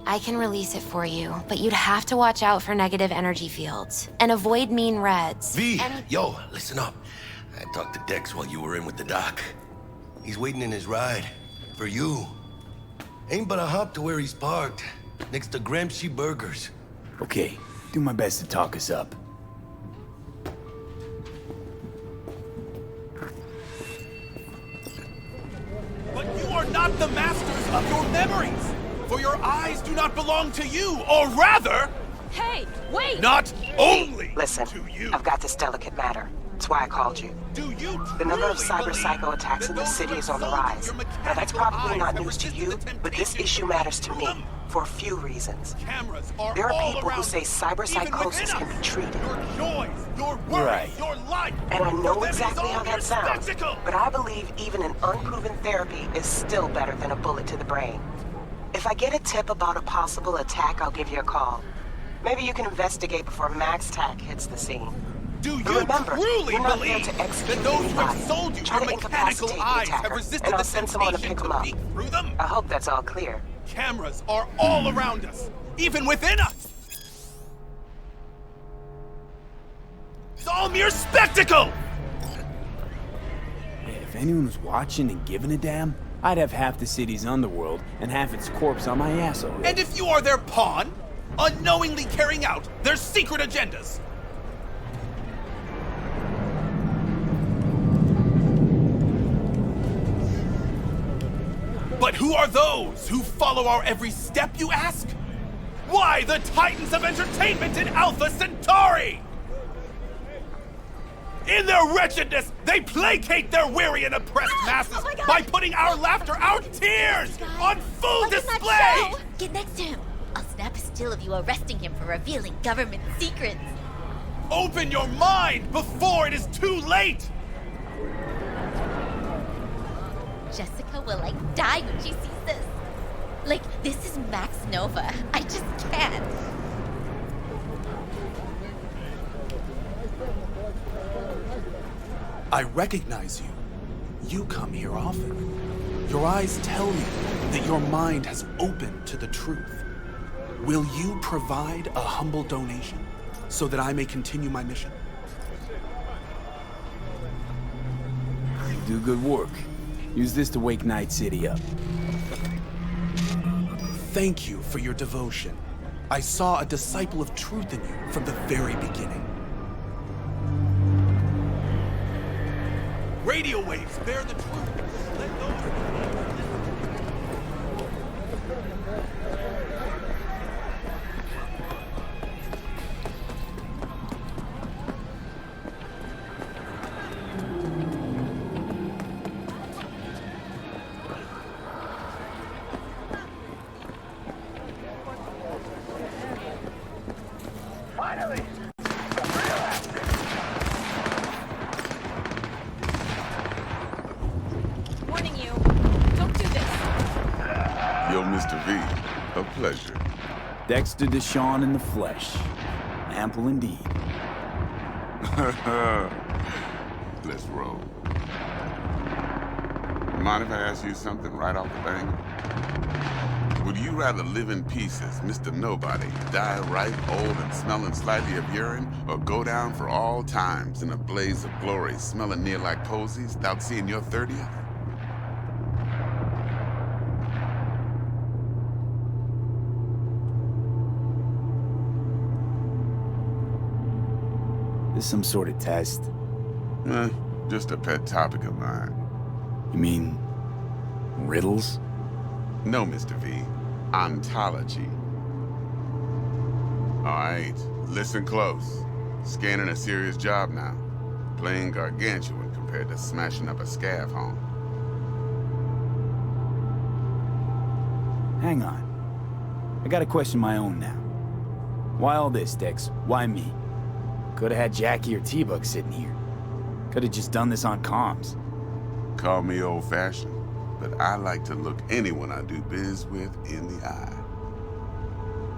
I can release it for you, but you'd have to watch out for negative energy fields and avoid mean reds. V, yo, listen up. I talked to Dex while you were in with the doc. He's waiting in his ride. For you. Ain't but a hop to where he's parked. Next to Gramsci Burgers. Okay, do my best to talk us up. But you are not the masters of your memories! For your eyes do not belong to you, or rather... Hey, wait! Not only Listen, to you! I've got this delicate matter. That's why I called you. Do you The number of truly cyber psycho believe attacks that in the those city who is on the have rise. sold your Now that's mechanical probably eyes not have news to resisted you, the but this temptation issue matters to through me. them. For a few reasons. Cameras are There are all people who around say us, cyber even psychosis within can us. be treated. Your joys, your worries, Right. your life. And I know For them it is exactly all how mere that sounds, spectacle. but I believe even an unproven therapy is still better than a bullet to the brain. If I get a tip about a possible attack, I'll give you a call. Maybe you can investigate before Max Tack hits the scene. Do But you remember, truly you're not there believe to execute that those who have anybody. sold you Try your to mechanical incapacitate the eyes have attacker, resisted and the I'll send someone to temptation pick him to up. peek through them? I hope that's all clear. Cameras are all around us, even within us. It's all mere spectacle! Yeah, if anyone was watching and giving a damn, I'd have half the city's underworld and half its corpse on my ass already. And if you are their pawn, unknowingly carrying out their secret agendas. But who are those who follow our every step, you ask? Why, the titans of entertainment in Alpha Centauri! In their wretchedness, they placate their weary and oppressed masses by putting our laughter, our tears, on full Look at display! that show! Get next to him. I'll snap a still of you arresting him for revealing government secrets. Open your mind before it is too late! Jessica will die when she sees this. This is Max Nova. I just can't. I recognize you. You come here often. Your eyes tell me that your mind has opened to the truth. Will you provide a humble donation so that I may continue my mission? You do good work. Use this to wake Night City up. Thank you for your devotion. I saw a disciple of truth in you from the very beginning. Radio waves bear the truth. Let those... Warning you. Don't do this. Yo, Mr. V, a pleasure. Dexter Deshawn in the flesh. Ample indeed. Let's roll. Mind if I ask you something right off the bang? Would you rather live in pieces, Mr. Nobody, die ripe, old, and smelling slightly of urine, or go down for all times in a blaze of glory, smelling near like posies, without seeing your 30th? This some sort of test? Just a pet topic of mine. You mean... riddles? No, Mr. V. Ontology. All right, listen close. Scanning a serious job now. Playing gargantuan compared to smashing up a scav home. Hang on. I gotta question my own now. Why all this, Dex? Why me? Could've had Jackie or T-Bug sitting here. Could've just done this on comms. Call me old-fashioned, but I like to look anyone I do biz with in the eye.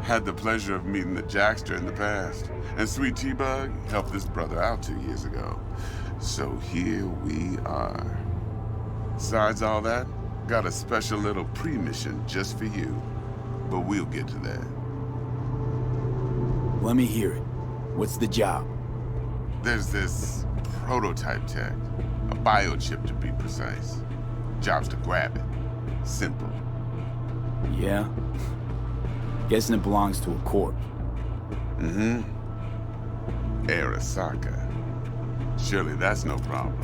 Had the pleasure of meeting the Jackster in the past, and Sweet T-Bug helped this brother out 2 years ago. So here we are. Besides all that, got a special little pre-mission just for you. but we'll get to that. Let me hear it. What's the job? There's this prototype tech, a biochip to be precise. Job's to grab it. Simple. Yeah? Guessing it belongs to a corp. Mm-hmm. Arasaka. Surely that's no problem.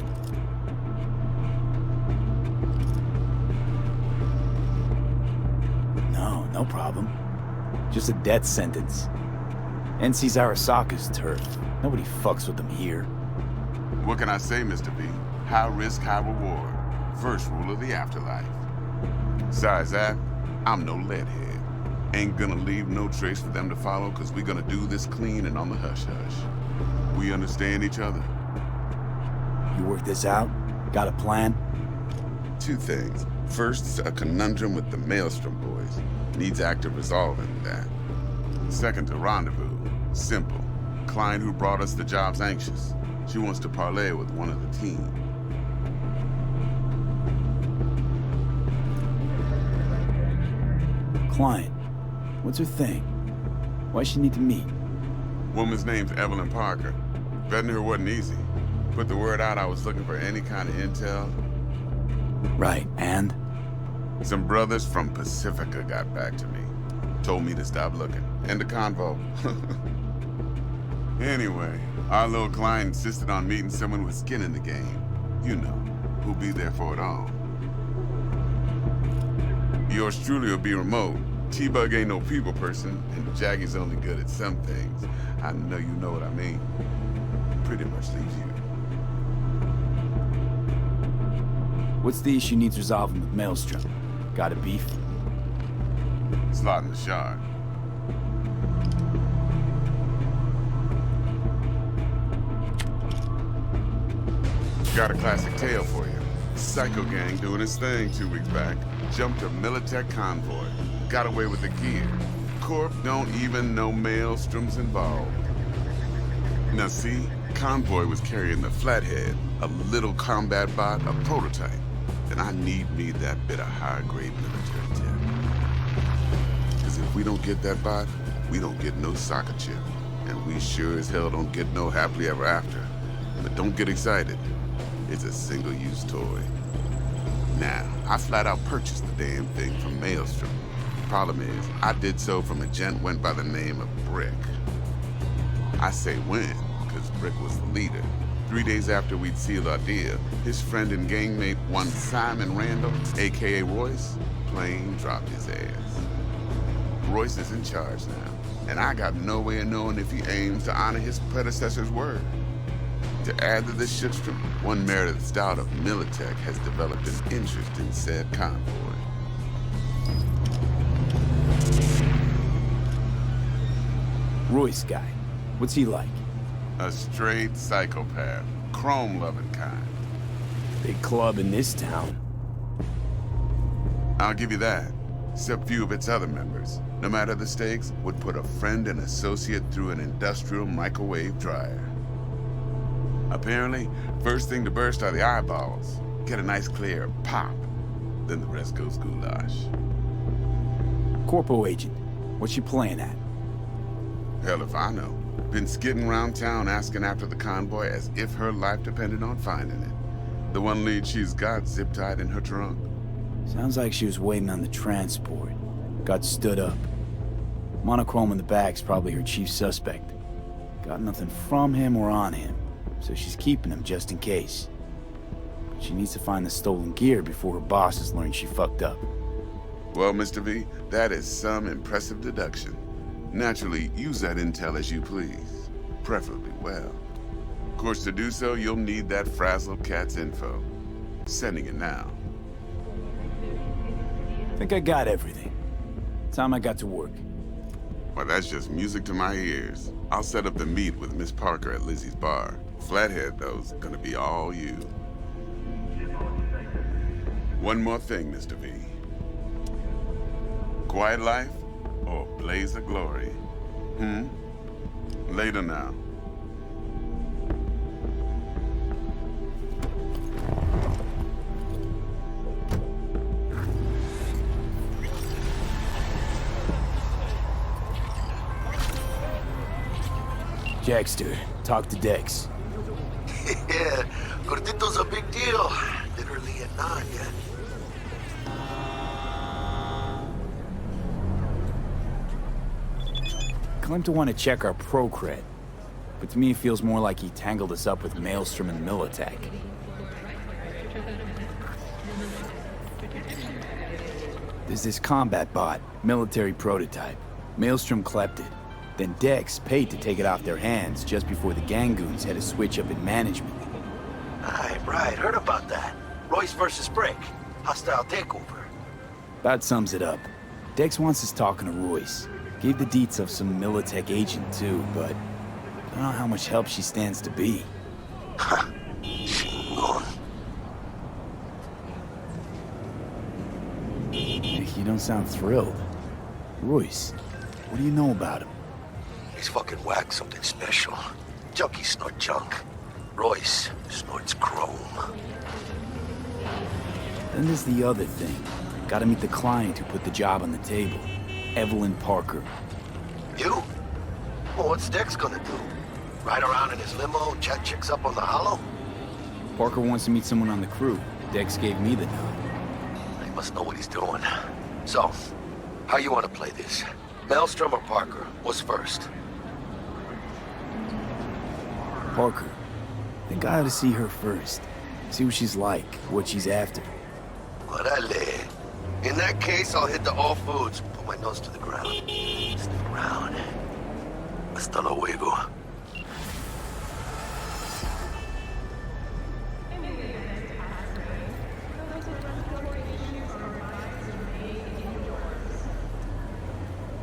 No problem. Just a death sentence. NC's Arasaka's turf. Nobody fucks with them here. What can I say, Mr. V? High risk, high reward. First rule of the afterlife. Besides that, I'm no leadhead. Ain't gonna leave no trace for them to follow, cause we gonna do this clean and on the hush-hush. We understand each other? You work this out? Got a plan? Two things. First, a conundrum with the Maelstrom boys. Needs active resolving that. Second, a rendezvous. Simple. Client who brought us the job's anxious. She wants to parlay with one of the team. Client. What's her thing? Why she need to meet? Woman's name's Evelyn Parker. Vetting her wasn't easy. Put the word out I was looking for any kind of intel. Right, and? Some brothers from Pacifica got back to me. Told me to stop looking. End of convo. Anyway, our little client insisted on meeting someone with skin in the game. You know, who'll be there for it all. Yours truly will be remote. T-Bug ain't no people person, and Jaggy's only good at some things. I know you know what I mean. Pretty much leaves you. What's the issue needs resolving with Maelstrom? Got a beef? Slot in the shard. Got a classic tale for you. Psycho gang doing his thing 2 weeks back. Jumped a Militech convoy. Got away with the gear. Corp don't even know Maelstrom's involved. Now see, convoy was carrying the Flathead, a little combat bot, a prototype. Then I need me that bit of high-grade military tech. Because if we don't get that bot, we don't get no soccer chip. And we sure as hell don't get no happily ever after. But don't get excited. It's a single-use toy. Now, I flat out purchased the damn thing from Maelstrom. Problem is, I did so from a gent went by the name of Brick. I say when, because Brick was the leader. 3 days after we'd sealed our deal, his friend and gangmate, one Simon Randall, a.k.a. Royce, plain dropped his ass. Royce is in charge now, and I got no way of knowing if he aims to honor his predecessor's word. To add to this shitstorm, one Meredith Stout of Militech has developed an interest in said convoy. Royce guy. What's he like? A straight psychopath, chrome-loving kind. Big club in this town. I'll give you that, except few of its other members, no matter the stakes, would put a friend and associate through an industrial microwave dryer. Apparently, first thing to burst are the eyeballs. Get a nice clear pop. Then the rest goes goulash. Corpo agent. What's she playing at? Hell if I know. Been skidding around town asking after the convoy as if her life depended on finding it. The one lead she's got zip-tied in her trunk. Sounds like she was waiting on the transport. Got stood up. Monochrome in the back's probably her chief suspect. Got nothing from him or on him, so she's keeping him just in case. She needs to find the stolen gear before her bosses learn she fucked up. Well, Mr. V, that is some impressive deduction. Naturally, use that intel as you please. Preferably well. Of course, to do so, you'll need that frazzled cat's info. Sending it now. Think I got everything. Time I got to work. Well, that's just music to my ears. I'll set up the meet with Miss Parker at Lizzie's bar. Flathead, though's gonna be all you. One more thing, Mr. V. Quiet life or blaze of glory? Later now. Jackster, talk to Dex. Yeah, Gordito's a big deal. Literally a nod, yeah. Claimed to want to check our pro-cred, but to me it feels more like he tangled us up with Maelstrom and Militech. There's this combat bot, military prototype. Maelstrom clept it. Then Dex paid to take it off their hands just before the Gangoons had a switch up in management. Right, heard about that. Royce versus Brick. Hostile takeover. About sums it up. Dex wants us talking to Royce. Gave the deets of some Militech agent too, but I don't know how much help she stands to be. Chingon. You don't sound thrilled. Royce, what do you know about him? He's fucking whacked something special. Junkies snort junk. Royce snorts chrome. Then there's the other thing. Gotta meet the client who put the job on the table. Evelyn Parker. You? Well, what's Dex gonna do? Ride around in his limo, chat chicks up on the hollow? Parker wants to meet someone on the crew. Dex gave me the nod. He must know what he's doing. So, how you want to play this? Maelstrom or Parker? What's first? Parker. Think I ought to see her first. See what she's like, what she's after. Orale. In that case, I'll hit the all foods. Put my nose to the ground. Sniff around. Hasta luego.